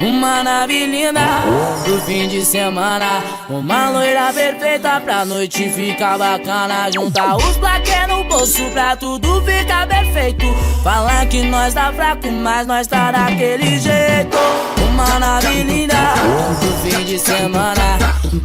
Uma nave linda do fim de semana, uma loira perfeita pra noite ficar bacana. Juntar os plaquês no bolso pra tudo ficar perfeito. Falar que nós tá fraco, mas nós tá daquele jeito. Uma nave linda do fim de semana,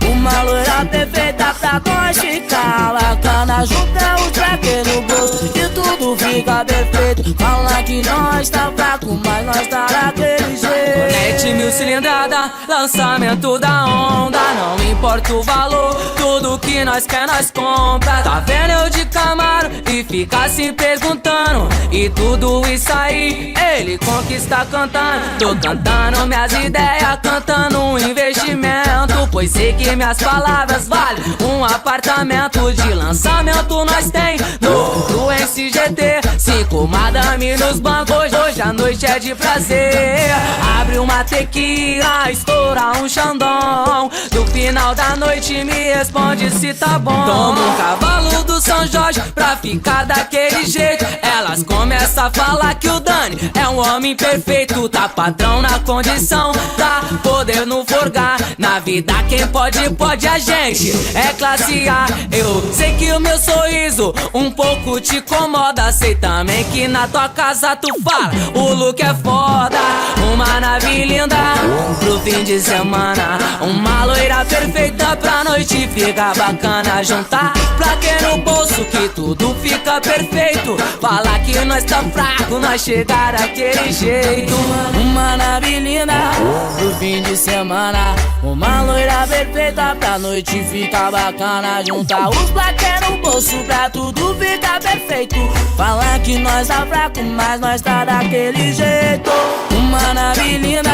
uma loira perfeita pra nós ficar bacana. Juntar os plaquês no bolso e tudo fica perfeito. Falar que nós tá fraco, mas nós tá daquele jeito. Net 1000 cilindrada, lançamento da onda. Não importa o valor, tudo que nós quer nós compra. Tá vendo eu de Camaro e fica se perguntando. E tudo isso aí, ele conquista cantando. Tô cantando minhas ideias, cantando um investimento. Pois sei que minhas palavras valem um apartamento. De lançamento nós tem no NCGT 5 madame nos bancos. Hoje a noite é de prazer. Abre uma tequila, estoura um xandão. No final da noite me responde se tá bom. Toma um cavalo do São Jorge pra ficar daquele jeito. Elas começam a falar que o Dani é um homem perfeito. Tá padrão na condição, tá poder no forgar. Na vida quem pode, pode a gente. É classe A. Eu sei que o meu sorriso um pouco te incomoda. Sei também que na tua casa tu fala o look é foda. Uma nave linda pro fim de semana, uma loira perfeita pra noite ficar bacana. Juntar plaquê no bolso que tudo fica perfeito. Falar que nós tá fraco, nós chegar daquele jeito. Uma nave linda pro fim de semana, uma loira perfeita pra noite ficar bacana. Juntar os plaquês no bolso pra tudo ficar perfeito. Falar que nós tá fraco, mas nós tá daquele jeito. Uma nave linda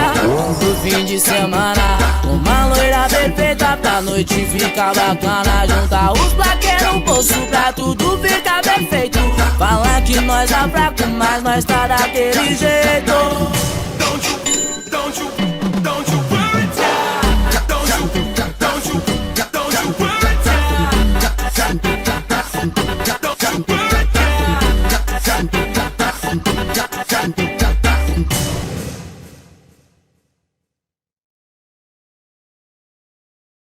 pro fim de semana, uma loira perfeita pra noite ficar bacana. Juntar os plaquês no bolso pra tudo ficar perfeito. Falar que nós tá fraco, mas nós tá daquele jeito.